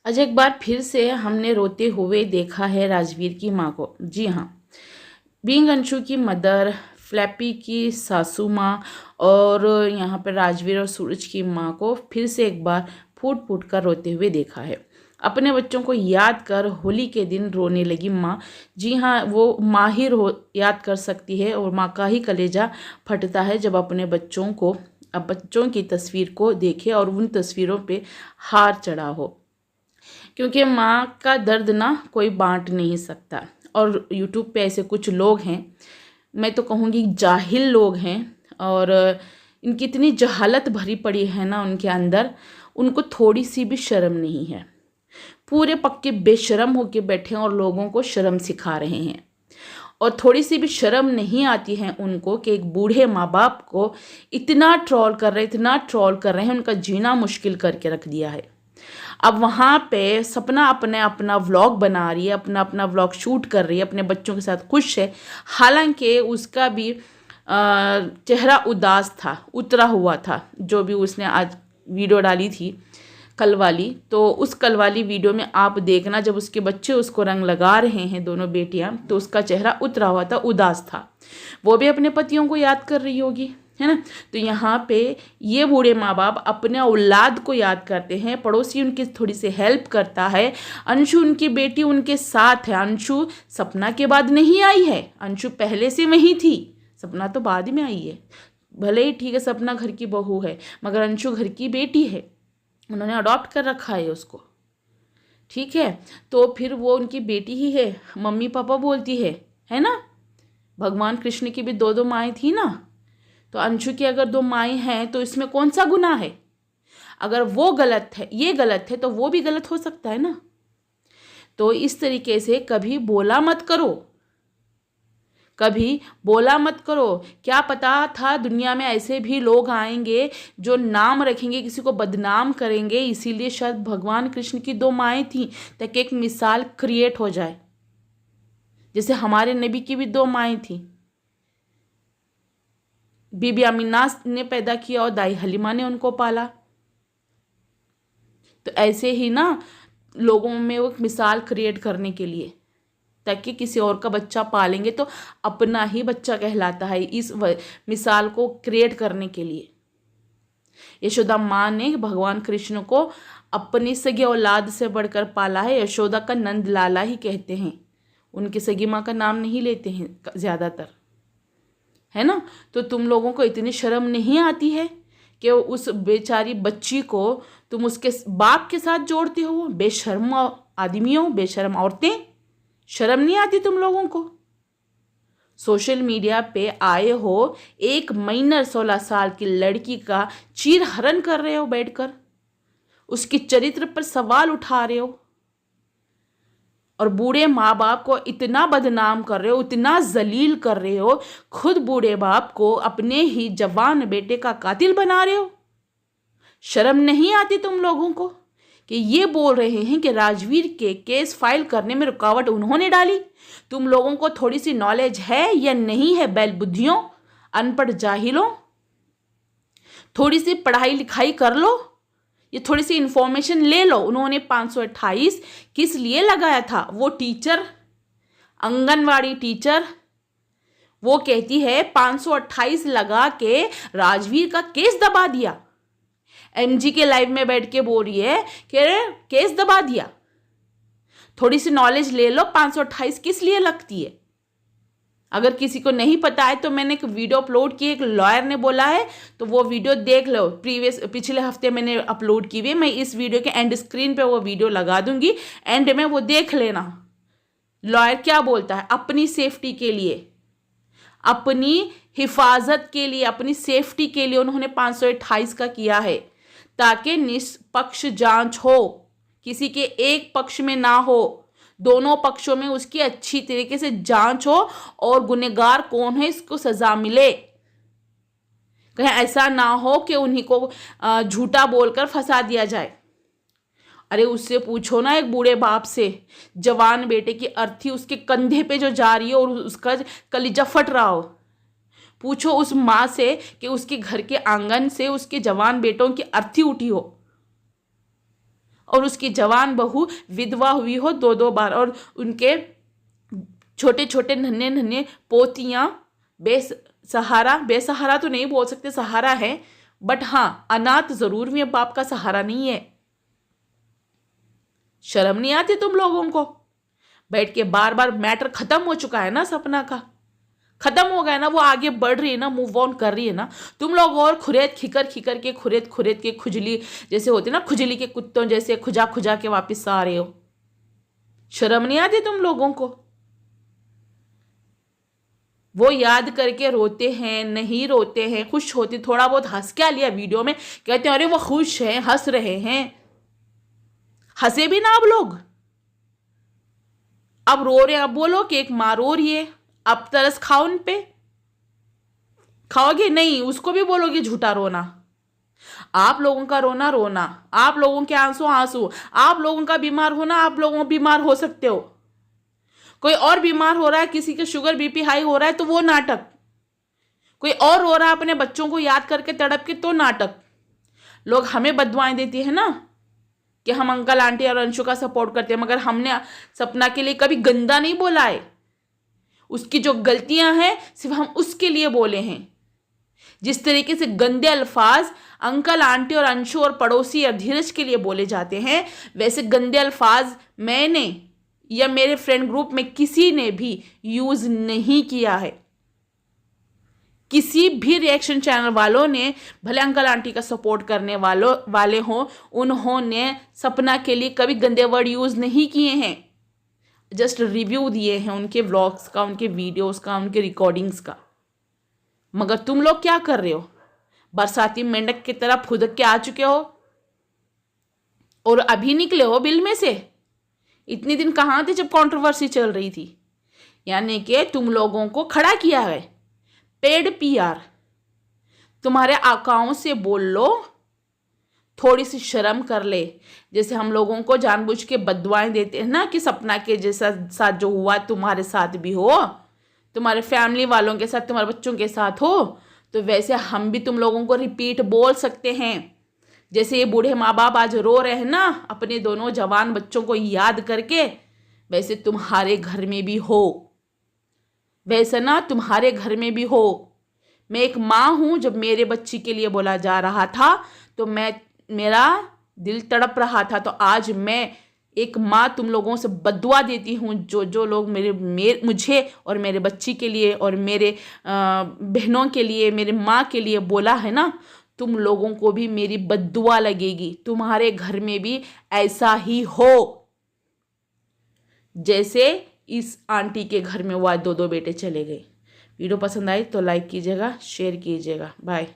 आज एक बार फिर से हमने रोते हुए देखा है राजवीर की माँ को। जी हाँ, बीइंग अंशु की मदर, फ्लैपी की सासू माँ और यहाँ पर राजवीर और सूरज की माँ को फिर से एक बार फूट फूट कर रोते हुए देखा है। अपने बच्चों को याद कर होली के दिन रोने लगी माँ। जी हाँ, वो माँ ही याद कर सकती है और माँ का ही कलेजा फटता है जब अपने बच्चों को, अब बच्चों की तस्वीर को देखे और उन तस्वीरों पे हार चढ़ा हो, क्योंकि माँ का दर्द ना कोई बांट नहीं सकता। और यूट्यूब पे ऐसे कुछ लोग हैं, मैं तो कहूँगी जाहिल लोग हैं, और इनकी इतनी जहालत भरी पड़ी है ना उनके अंदर, उनको थोड़ी सी भी शर्म नहीं है। पूरे पक्के बेशर्म होके बैठे हैं और लोगों को शर्म सिखा रहे हैं। और थोड़ी सी भी शर्म नहीं आती है उनको कि एक बूढ़े माँ बाप को इतना ट्रोल कर रहे, इतना ट्रोल कर रहे हैं, उनका जीना मुश्किल करके रख दिया है। अब वहाँ पे सपना अपने अपना व्लॉग बना रही है, अपना अपना व्लॉग शूट कर रही है, अपने बच्चों के साथ खुश है। हालांकि उसका भी चेहरा उदास था, उतरा हुआ था। जो भी उसने आज वीडियो डाली थी कल वाली, तो उस कल वाली वीडियो में आप देखना, जब उसके बच्चे उसको रंग लगा रहे हैं, दोनों बेटियां, तो उसका चेहरा उतरा हुआ था, उदास था। वो भी अपने पतियों को याद कर रही होगी, है ना। तो यहाँ पे ये बूढ़े माँ बाप अपने औलाद को याद करते हैं, पड़ोसी उनकी थोड़ी सी हेल्प करता है। अंशु उनकी बेटी उनके साथ है। अंशु सपना के बाद नहीं आई है, अंशु पहले से वहीं थी, सपना तो बाद में आई है। भले ही ठीक है, सपना घर की बहू है, मगर अंशु घर की बेटी है, उन्होंने अडॉप्ट कर रखा है उसको, ठीक है। तो फिर वो उनकी बेटी ही है, मम्मी पापा बोलती है ना। भगवान कृष्ण की भी दो दो माएँ थी ना, तो अंशु की अगर दो माएँ हैं तो इसमें कौन सा गुनाह है। अगर वो गलत है, ये गलत है, तो वो भी गलत हो सकता है ना। तो इस तरीके से कभी बोला मत करो, कभी बोला मत करो। क्या पता था दुनिया में ऐसे भी लोग आएंगे जो नाम रखेंगे, किसी को बदनाम करेंगे। इसीलिए शायद भगवान कृष्ण की दो माएँ थीं, ताकि एक मिसाल क्रिएट हो जाए। जैसे हमारे नबी की भी दो माएँ थीं, बीबी अमीना ने पैदा किया और दाई हलीमा ने उनको पाला। तो ऐसे ही ना लोगों में वो मिसाल क्रिएट करने के लिए, ताकि किसी और का बच्चा पालेंगे तो अपना ही बच्चा कहलाता है, इस मिसाल को क्रिएट करने के लिए यशोदा माँ ने भगवान कृष्ण को अपनी सगी औलाद से बढ़कर पाला है। यशोदा का नंद लाला ही कहते हैं, उनकी सगी माँ का नाम नहीं लेते हैं ज़्यादातर, है ना। तो तुम लोगों को इतनी शर्म नहीं आती है कि उस बेचारी बच्ची को तुम उसके बाप के साथ जोड़ते हो। बेशर्म आदमियों, बेशर्म औरतें, शर्म नहीं आती तुम लोगों को। सोशल मीडिया पे आए हो, एक माइनर 16 साल की लड़की का चीरहरण कर रहे हो बैठकर, उसके चरित्र पर सवाल उठा रहे हो, और बूढ़े माँ बाप को इतना बदनाम कर रहे हो, इतना जलील कर रहे हो। खुद बूढ़े बाप को अपने ही जवान बेटे का कातिल बना रहे हो। शर्म नहीं आती तुम लोगों को कि ये बोल रहे हैं कि राजवीर के केस फाइल करने में रुकावट उन्होंने डाली। तुम लोगों को थोड़ी सी नॉलेज है या नहीं है, बैल बुद्धियों, अनपढ़ जाहिलों? थोड़ी सी पढ़ाई लिखाई कर लो, ये थोड़ी सी इंफॉर्मेशन ले लो। उन्होंने 528 किस लिए लगाया था? वो टीचर, आंगनवाड़ी टीचर, वो कहती है 528 लगा के राजवीर का केस दबा दिया। एमजी के लाइव में बैठ के बोल रही है कि केस दबा दिया। थोड़ी सी नॉलेज ले लो, 528 किस लिए लगती है। अगर किसी को नहीं पता है तो मैंने एक वीडियो अपलोड की, एक लॉयर ने बोला है, तो वो वीडियो देख लो। पिछले हफ्ते मैंने अपलोड की हुई है, मैं इस वीडियो के एंड स्क्रीन पे वो वीडियो लगा दूंगी, एंड में वो देख लेना लॉयर क्या बोलता है। अपनी सेफ्टी के लिए, अपनी हिफाजत के लिए, अपनी सेफ्टी के लिए उन्होंने 528 का किया है, ताकि निष्पक्ष जांच हो, किसी के एक पक्ष में ना हो, दोनों पक्षों में उसकी अच्छी तरीके से जांच हो और गुनहगार कौन है इसको सजा मिले। कहीं ऐसा ना हो कि उन्हीं को झूठा बोलकर फंसा दिया जाए। अरे उससे पूछो ना, एक बूढ़े बाप से, जवान बेटे की अर्थी उसके कंधे पे जो जा रही है और उसका कलीजा फट रहा हो। पूछो उस माँ से कि उसके घर के आंगन से उसके जवान बेटों की अर्थी उठी हो और उसकी जवान बहू विधवा हुई हो 2-2 बार, और उनके छोटे छोटे नन्हे नन्हे पोतियां बेसहारा तो नहीं बोल सकते, सहारा है, बट हाँ अनाथ जरूर हुई है, बाप का सहारा नहीं है। शर्म नहीं आती तुम लोगों को? बैठ के बार बार मैटर खत्म हो चुका है ना, सपना का खत्म हो गया ना, वो आगे बढ़ रही है ना, मूव ऑन कर रही है ना। तुम लोग और खुरेद के खुजली जैसे होती ना, खुजली के कुत्तों जैसे खुजा खुजा के वापस आ रहे हो। शर्म नहीं आती तुम लोगों को? वो याद करके रोते हैं, नहीं रोते हैं, खुश होते, थोड़ा बहुत हंस क्या लिया वीडियो में, कहते हैं अरे वो खुश हैं, हंस रहे हैं। हंसे भी ना आप लोग, अब रो रहे हैं, अब बोलो कि एक माँ रो रही है, अब तरस खाओ उन पे, खाओगे नहीं, उसको भी बोलोगे झूठा रोना। आप लोगों का रोना रोना, आप लोगों के आंसू आंसू, आप लोगों का बीमार होना, आप लोगों बीमार हो सकते हो। कोई और बीमार हो रहा है, किसी के शुगर बीपी हाई हो रहा है तो वो नाटक, कोई और रो रहा है अपने बच्चों को याद करके तड़प के तो नाटक। लोग हमें बददुआएं देती है ना कि हम अंकल आंटी और अंशु का सपोर्ट करते हैं, मगर हमने सपना के लिए कभी गंदा नहीं बोला है। उसकी जो गलतियां हैं सिर्फ हम उसके लिए बोले हैं। जिस तरीके से गंदे अल्फाज अंकल आंटी और अंशु और पड़ोसी और धीरज के लिए बोले जाते हैं, वैसे गंदे अल्फाज मैंने या मेरे फ्रेंड ग्रुप में किसी ने भी यूज नहीं किया है। किसी भी रिएक्शन चैनल वालों ने, भले अंकल आंटी का सपोर्ट करने वाले हों, उन्होंने सपना के लिए कभी गंदे वर्ड यूज नहीं किए हैं। जस्ट रिव्यू दिए हैं उनके व्लॉग्स का, उनके वीडियोस का, उनके रिकॉर्डिंग्स का। मगर तुम लोग क्या कर रहे हो? बरसाती मेंढक की तरह फुदक के आ चुके हो और अभी निकले हो बिल में से। इतने दिन कहाँ थे जब कंट्रोवर्सी चल रही थी? यानी कि तुम लोगों को खड़ा किया है पेड पीआर। तुम्हारे अकाउंट से बोल लो, थोड़ी सी शर्म कर ले। जैसे हम लोगों को जानबूझ के बददुआएं देते हैं ना कि सपना के जैसा साथ जो हुआ तुम्हारे साथ भी हो, तुम्हारे फैमिली वालों के साथ, तुम्हारे बच्चों के साथ हो, तो वैसे हम भी तुम लोगों को रिपीट बोल सकते हैं। जैसे ये बूढ़े माँ बाप आज रो रहे हैं ना अपने दोनों जवान बच्चों को याद करके, वैसे तुम्हारे घर में भी हो, वैसे ना तुम्हारे घर में भी हो। मैं एक माँ हूँ, जब मेरे बच्ची के लिए बोला जा रहा था तो मेरा दिल तड़प रहा था। तो आज मैं एक माँ तुम लोगों से बद्दुआ देती हूँ, जो लोग मुझे और मेरे बच्ची के लिए और मेरे बहनों के लिए, मेरे माँ के लिए बोला है ना, तुम लोगों को भी मेरी बद्दुआ लगेगी। तुम्हारे घर में भी ऐसा ही हो जैसे इस आंटी के घर में वो आज 2-2 बेटे चले गए। वीडियो पसंद आई तो लाइक कीजिएगा, शेयर कीजिएगा। बाय।